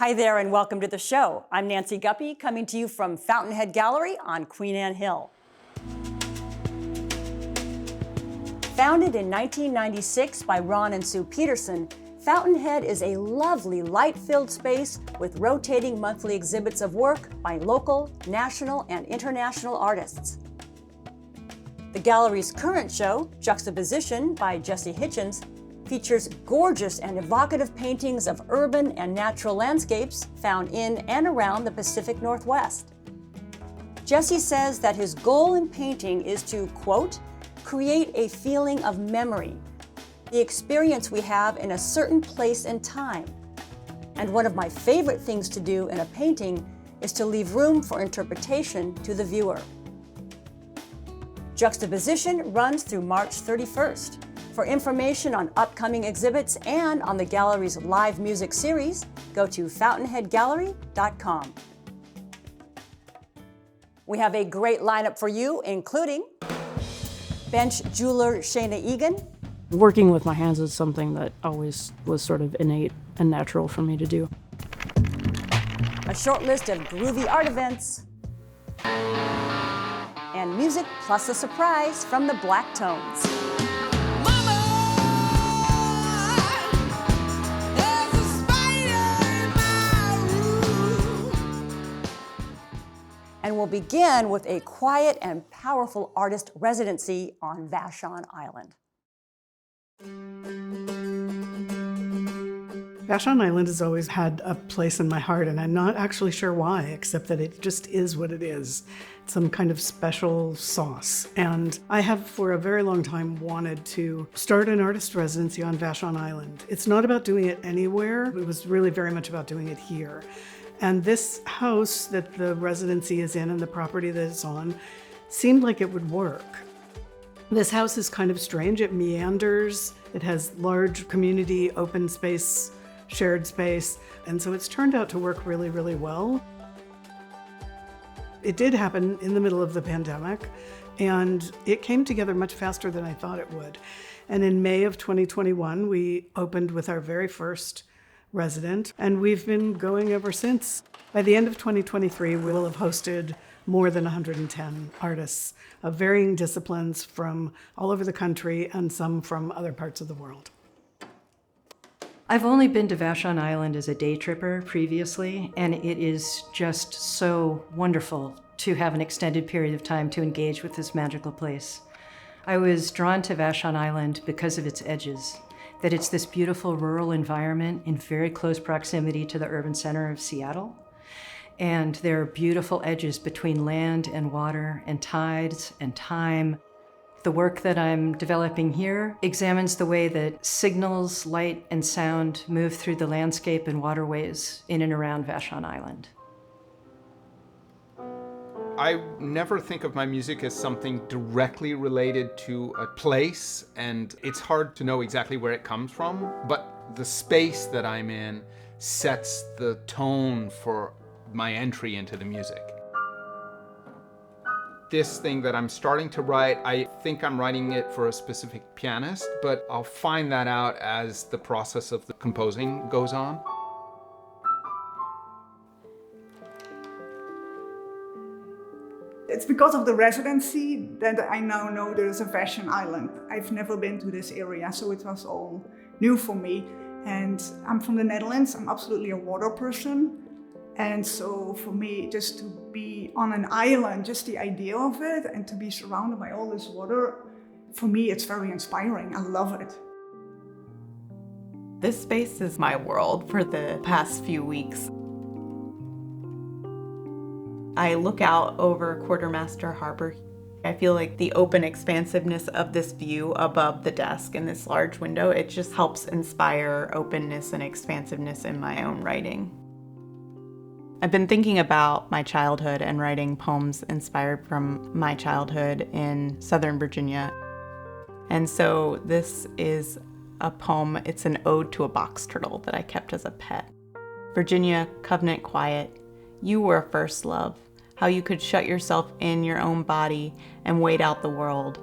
Hi there and welcome to the show. I'm Nancy Guppy coming to you from Fountainhead Gallery on Queen Anne Hill. Founded in 1996 by Ron and Sue Peterson, Fountainhead is a lovely light-filled space with rotating monthly exhibits of work by local, national, and international artists. The gallery's current show, Juxtaposition by Jesse Hitchens, features gorgeous and evocative paintings of urban and natural landscapes found in and around the Pacific Northwest. Jesse says that his goal in painting is to, quote, create a feeling of memory, the experience we have in a certain place and time. And one of my favorite things to do in a painting is to leave room for interpretation to the viewer. Juxtaposition runs through March 31st. For information on upcoming exhibits and on the gallery's live music series, go to fountainheadgallery.com. We have a great lineup for you, including bench jeweler Shayna Egan. Working with my hands is something that always was sort of innate and natural for me to do. A short list of groovy art events. And music plus a surprise from the Black Tones. And we'll begin with a quiet and powerful artist residency on Vashon Island. Vashon Island has always had a place in my heart, and I'm not actually sure why, except that it just is what it is. It's some kind of special sauce. And I have for a very long time wanted to start an artist residency on Vashon Island. It's not about doing it anywhere. It was really very much about doing it here. And this house that the residency is in and the property that it's on seemed like it would work. This house is kind of strange. It meanders. It has large community, open space, shared space. And so it's turned out to work really, really well. It did happen in the middle of the pandemic, and it came together much faster than I thought it would. And in May of 2021, we opened with our very first resident, and we've been going ever since. By the end of 2023, we will have hosted more than 110 artists of varying disciplines from all over the country and some from other parts of the world. I've only been to Vashon Island as a day tripper previously, and it is just so wonderful to have an extended period of time to engage with this magical place. I was drawn to Vashon Island because of its edges, that it's this beautiful rural environment in very close proximity to the urban center of Seattle. And there are beautiful edges between land and water and tides and time. The work that I'm developing here examines the way that signals, light, and sound move through the landscape and waterways in and around Vashon Island. I never think of my music as something directly related to a place, and it's hard to know exactly where it comes from, but the space that I'm in sets the tone for my entry into the music. This thing that I'm starting to write, I think I'm writing it for a specific pianist, but I'll find that out as the process of the composing goes on. It's because of the residency that I now know there's a Vashon Island. I've never been to this area, so it was all new for me. And I'm from the Netherlands. I'm absolutely a water person. And so for me, just to be on an island, just the idea of it and to be surrounded by all this water, for me, it's very inspiring. I love it. This space is my world for the past few weeks. I look out over Quartermaster Harbor. I feel like the open expansiveness of this view above the desk in this large window, it just helps inspire openness and expansiveness in my own writing. I've been thinking about my childhood and writing poems inspired from my childhood in Southern Virginia. And so this is a poem, it's an ode to a box turtle that I kept as a pet. Virginia, covenant quiet, you were a first love. How you could shut yourself in your own body and wait out the world.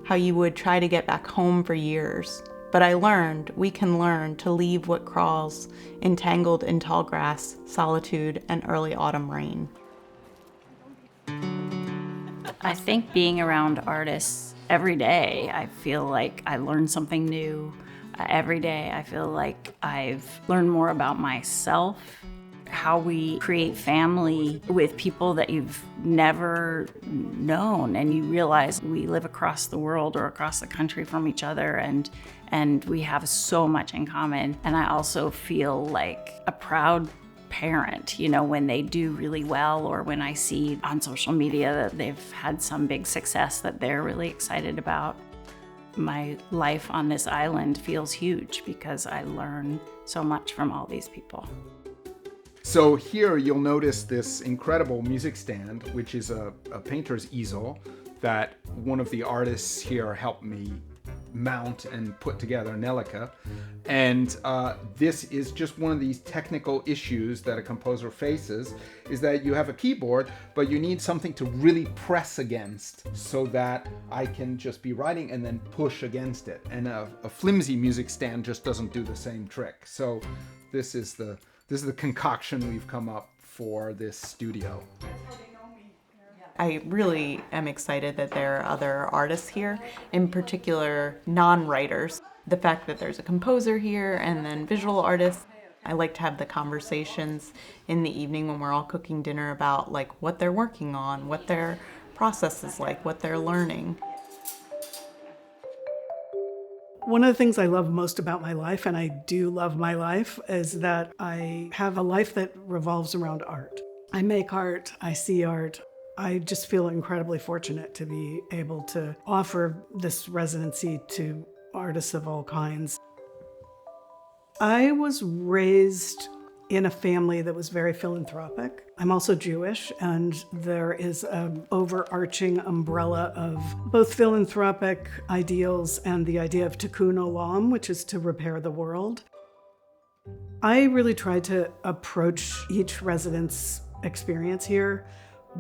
How you would try to get back home for years, but we can learn to leave what crawls entangled in tall grass, solitude, and early autumn rain. I think being around artists every day, I feel like I learn something new. Every day, I feel like I've learned more about myself, how we create family with people that you've never known, and you realize we live across the world or across the country from each other, and we have so much in common. And I also feel like a proud parent, when they do really well, or when I see on social media that they've had some big success that they're really excited about. My life on this island feels huge because I learn so much from all these people. So here you'll notice this incredible music stand, which is a painter's easel that one of the artists here helped me mount and put together, Nelica. And this is just one of these technical issues that a composer faces, is that you have a keyboard, but you need something to really press against so that I can just be writing and then push against it. And a flimsy music stand just doesn't do the same trick. So this is the concoction we've come up for this studio. I really am excited that there are other artists here, in particular non-writers. The fact that there's a composer here and then visual artists. I like to have the conversations in the evening when we're all cooking dinner about what they're working on, what their process is like, what they're learning. One of the things I love most about my life, and I do love my life, is that I have a life that revolves around art. I make art, I see art. I just feel incredibly fortunate to be able to offer this residency to artists of all kinds. I was raised in a family that was very philanthropic. I'm also Jewish, and there is an overarching umbrella of both philanthropic ideals and the idea of tikkun olam, which is to repair the world. I really tried to approach each resident's experience here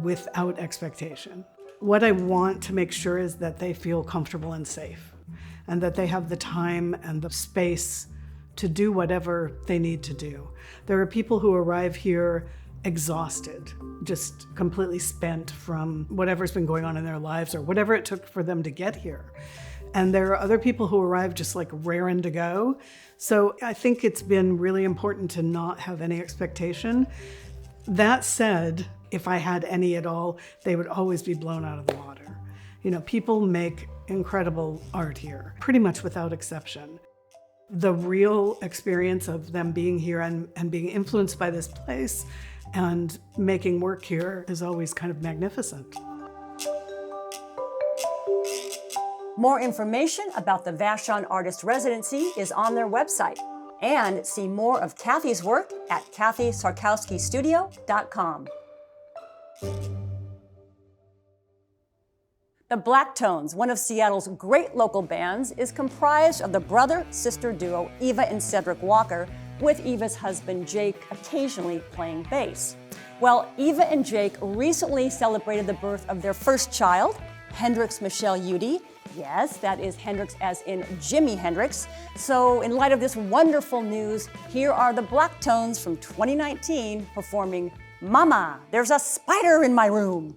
without expectation. What I want to make sure is that they feel comfortable and safe, and that they have the time and the space to do whatever they need to do. There are people who arrive here exhausted, just completely spent from whatever's been going on in their lives or whatever it took for them to get here. And there are other people who arrive just raring to go. So I think it's been really important to not have any expectation. That said, if I had any at all, they would always be blown out of the water. People make incredible art here, pretty much without exception. The real experience of them being here and being influenced by this place and making work here is always kind of magnificent. More information about the Vashon Artist Residency is on their website. And see more of Kathy's work at kathysarkowskistudio.com. The Blacktones, one of Seattle's great local bands, is comprised of the brother-sister duo Eva and Cedric Walker, with Eva's husband Jake occasionally playing bass. Well, Eva and Jake recently celebrated the birth of their first child, Hendrix Michelle Udy. Yes, that is Hendrix as in Jimi Hendrix. So in light of this wonderful news, here are the Blacktones from 2019 performing Mama, There's a Spider in My Room.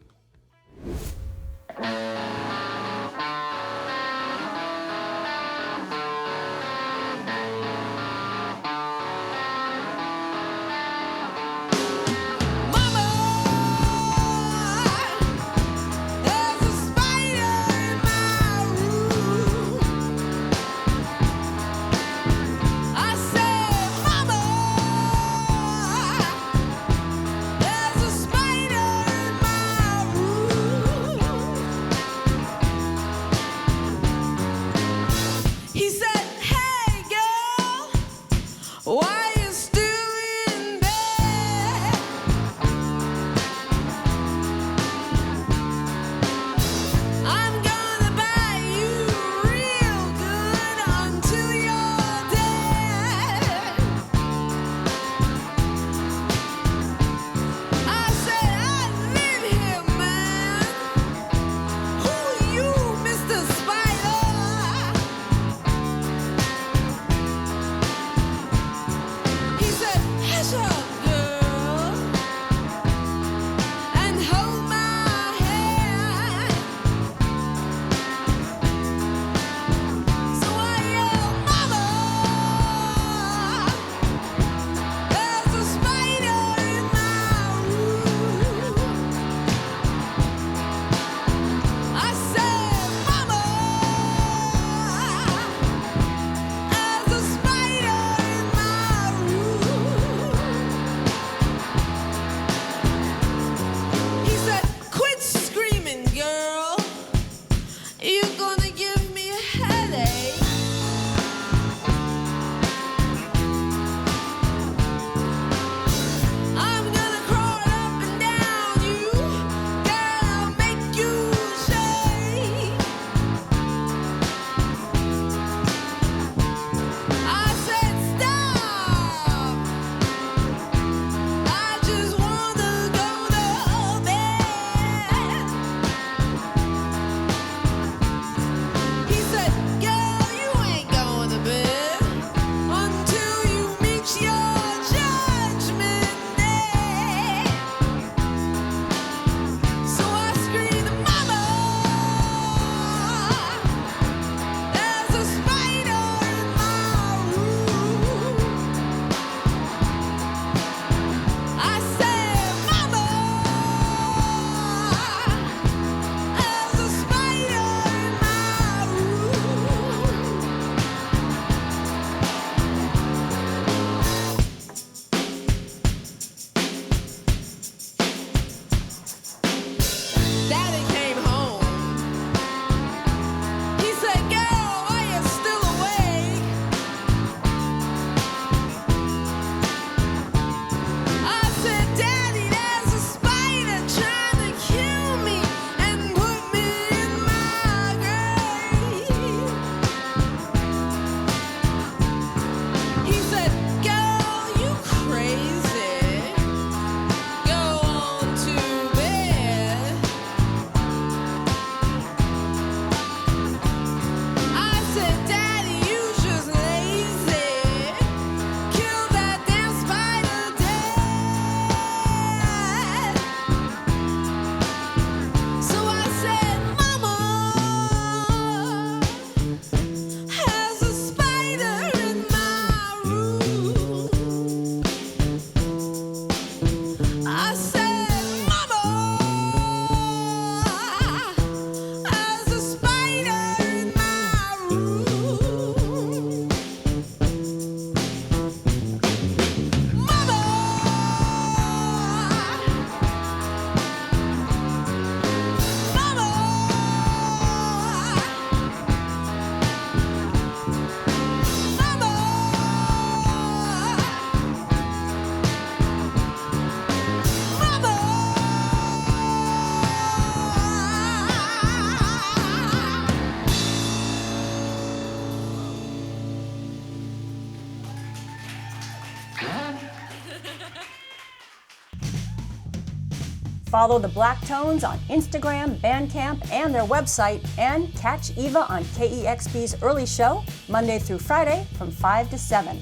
Follow the Black Tones on Instagram, Bandcamp, and their website, and catch Eva on KEXP's early show, Monday through Friday from 5 to 7.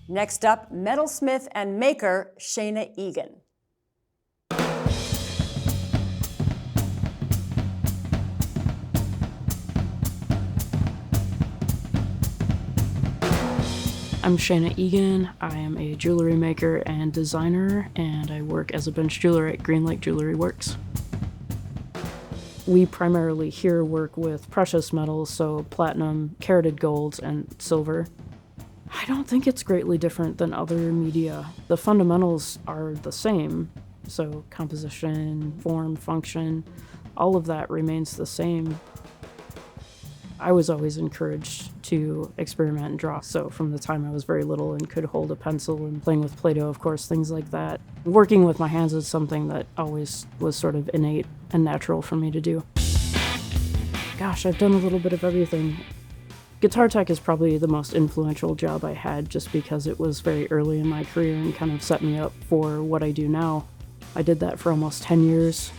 Next up, metalsmith and maker Shayna Egan. I'm Shayna Egan. I am a jewelry maker and designer, and I work as a bench jeweler at Green Lake Jewelry Works. We primarily here work with precious metals, so platinum, carated golds, and silver. I don't think it's greatly different than other media. The fundamentals are the same, so composition, form, function, all of that remains the same. I was always encouraged to experiment and draw, so from the time I was very little and could hold a pencil and playing with Play-Doh, of course, things like that. Working with my hands is something that always was sort of innate and natural for me to do. Gosh, I've done a little bit of everything. Guitar tech is probably the most influential job I had just because it was very early in my career and kind of set me up for what I do now. I did that for almost 10 years.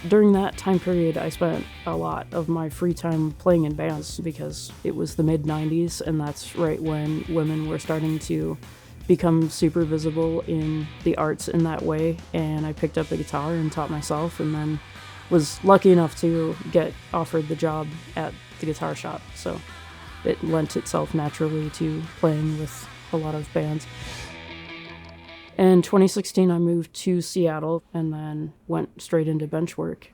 During that time period, I spent a lot of my free time playing in bands because it was the mid-90s, and that's right when women were starting to become super visible in the arts in that way. And I picked up the guitar and taught myself, and then was lucky enough to get offered the job at the guitar shop. So it lent itself naturally to playing with a lot of bands. In 2016, I moved to Seattle and then went straight into bench work.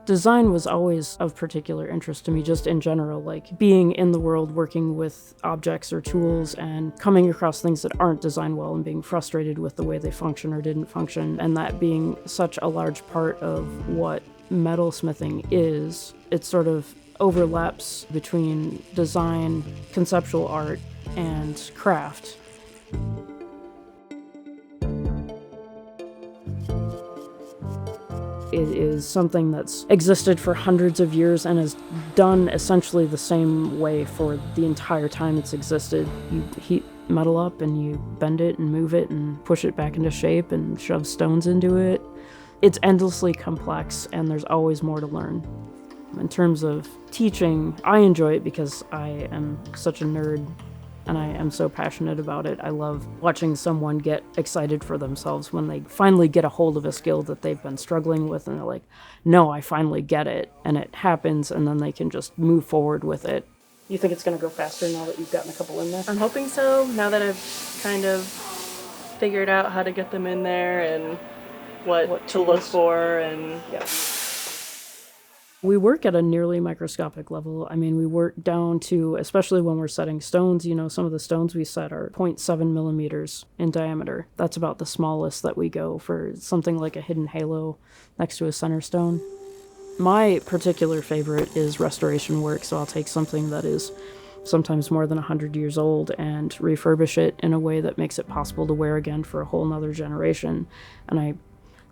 Design was always of particular interest to me, just in general, like being in the world, working with objects or tools and coming across things that aren't designed well and being frustrated with the way they function or didn't function, and that being such a large part of what metalsmithing is. It sort of overlaps between design, conceptual art, and craft. It is something that's existed for hundreds of years and is done essentially the same way for the entire time it's existed. You heat metal up and you bend it and move it and push it back into shape and shove stones into it. It's endlessly complex and there's always more to learn. In terms of teaching, I enjoy it because I am such a nerd and I am so passionate about it. I love watching someone get excited for themselves when they finally get a hold of a skill that they've been struggling with and they're like, no, I finally get it. And it happens and then they can just move forward with it. You think it's gonna go faster now that you've gotten a couple in there? I'm hoping so, now that I've kind of figured out how to get them in there and what to look for and yeah. We work at a nearly microscopic level. I mean, we work down to, especially when we're setting stones, you know, some of the stones we set are 0.7 millimeters in diameter. That's about the smallest that we go for something like a hidden halo next to a center stone. My particular favorite is restoration work, so I'll take something that is sometimes more than 100 years old and refurbish it in a way that makes it possible to wear again for a whole nother generation. And I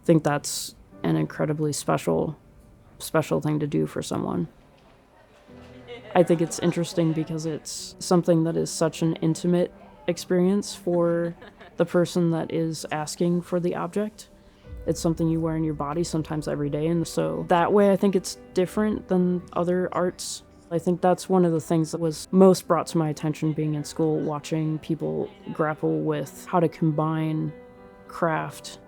think that's an incredibly special thing to do for someone. I think it's interesting because it's something that is such an intimate experience for the person that is asking for the object. It's something you wear in your body sometimes every day, and so that way I think it's different than other arts. I think that's one of the things that was most brought to my attention being in school, watching people grapple with how to combine craft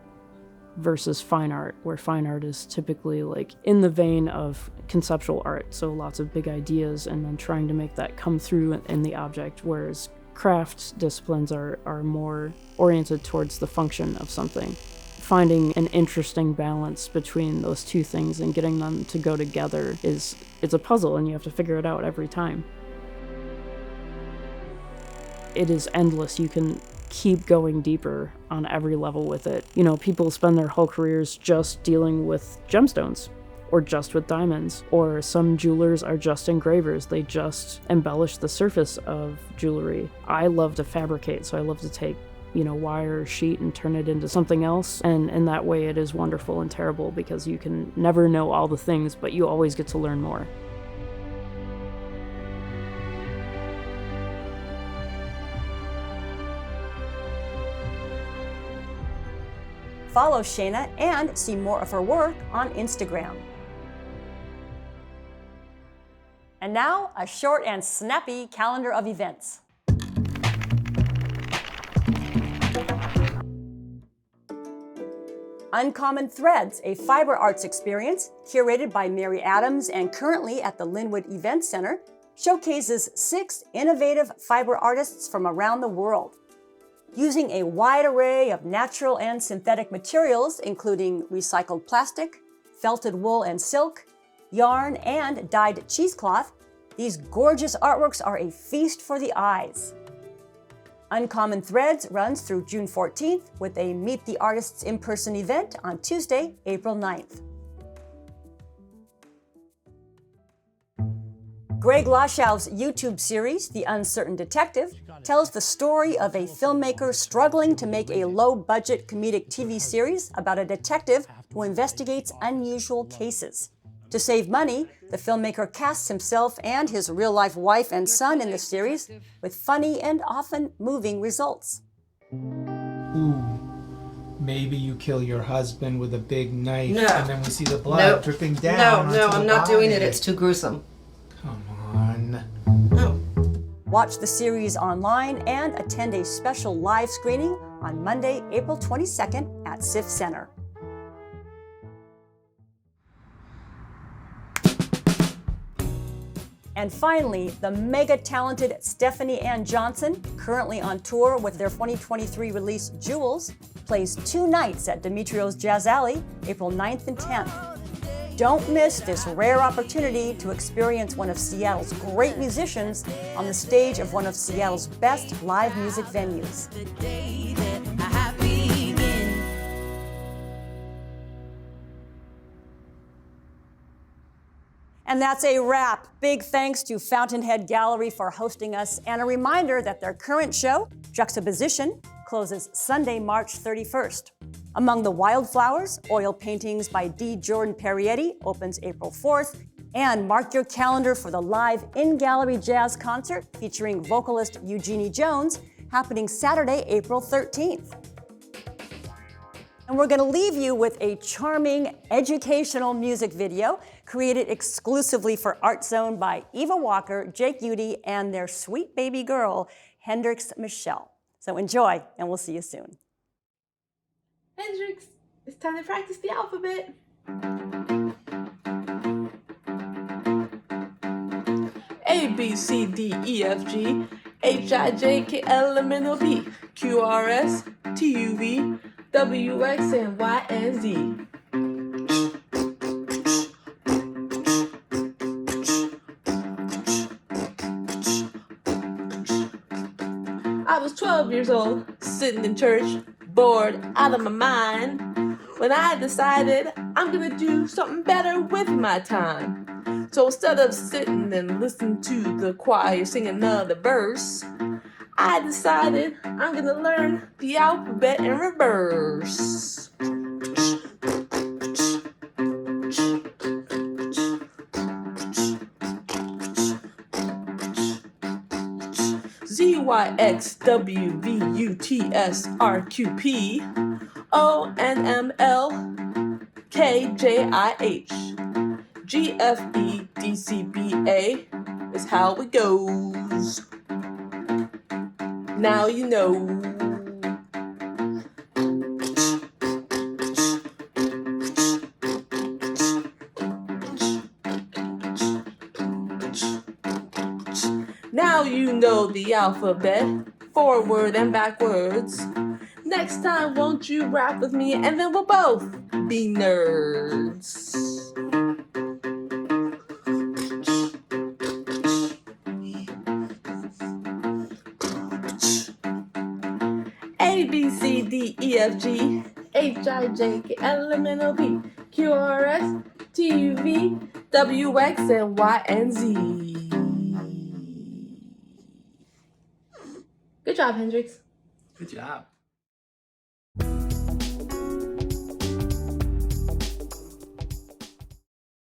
versus fine art, where fine art is typically like in the vein of conceptual art, so lots of big ideas and then trying to make that come through in the object, whereas craft disciplines are more oriented towards the function of something. Finding an interesting balance between those two things and getting them to go together it's a puzzle and you have to figure it out every time. It is endless. You can keep going deeper on every level with it. You know, people spend their whole careers just dealing with gemstones or just with diamonds, or some jewelers are just engravers. They just embellish the surface of jewelry. I love to fabricate, so I love to take, you know, wire or sheet and turn it into something else, and in that way it is wonderful and terrible because you can never know all the things, but you always get to learn more. follow Shayna and see more of her work on Instagram. And now, a short and snappy calendar of events. Uncommon Threads, a fiber arts experience curated by Mary Adams and currently at the Lynnwood Events Center, showcases 6 innovative fiber artists from around the world. Using a wide array of natural and synthetic materials, including recycled plastic, felted wool and silk, yarn, and dyed cheesecloth, these gorgeous artworks are a feast for the eyes. Uncommon Threads runs through June 14th with a Meet the Artists in-person event on Tuesday, April 9th. Greg Laschow's YouTube series, The Uncertain Detective, tells the story of a filmmaker struggling to make a low-budget comedic TV series about a detective who investigates unusual cases. To save money, the filmmaker casts himself and his real-life wife and son in the series with funny and often moving results. Ooh, maybe you kill your husband with a big knife and then we see the blood dripping down. No, I'm not body. doing it. It's too gruesome. Come on. No. Watch the series online and attend a special live screening on Monday, April 22nd at SIFF Center. And finally, the mega-talented Stephanie Ann Johnson, currently on tour with their 2023 release Jewels, plays 2 nights at Dimitriou's Jazz Alley, April 9th and 10th. Don't miss this rare opportunity to experience one of Seattle's great musicians on the stage of one of Seattle's best live music venues. And that's a wrap. Big thanks to Fountainhead Gallery for hosting us, and a reminder that their current show, Juxtaposition, closes Sunday, March 31st. Among the Wildflowers, oil paintings by D. Jordan Parietti opens April 4th, and mark your calendar for the live in-gallery jazz concert featuring vocalist Eugenie Jones, happening Saturday, April 13th. And we're going to leave you with a charming educational music video created exclusively for Art Zone by Eva Walker, Jake Udy, and their sweet baby girl, Hendrix Michelle. So enjoy, and we'll see you soon. Hendrix, it's time to practice the alphabet. A, B, C, D, E, F, G, H, I, J, K, L, M, N, O, P, Q, R, S, T, U, V, W, X, and Y, and Z. I was 12 years old, sitting in church, bored out of my mind, when I decided I'm gonna do something better with my time. So instead of sitting and listening to the choir sing another verse, I decided I'm gonna learn the alphabet in reverse. Z, Y, X, W, V, U, T, S, R, Q, P, O, N, M, L, K, J, I, H, G, F, E, D, C, B, A is how it goes. Now you know. Now you know the alphabet, forward and backwards. Next time, won't you rap with me, and then we'll both be nerds. A, B, C, D, E, F, G, H, I, J, K, L, M, N, O, P, Q, R, S, T, U, V, W, X, and Y, and Z. Good job, Hendrix. Good job.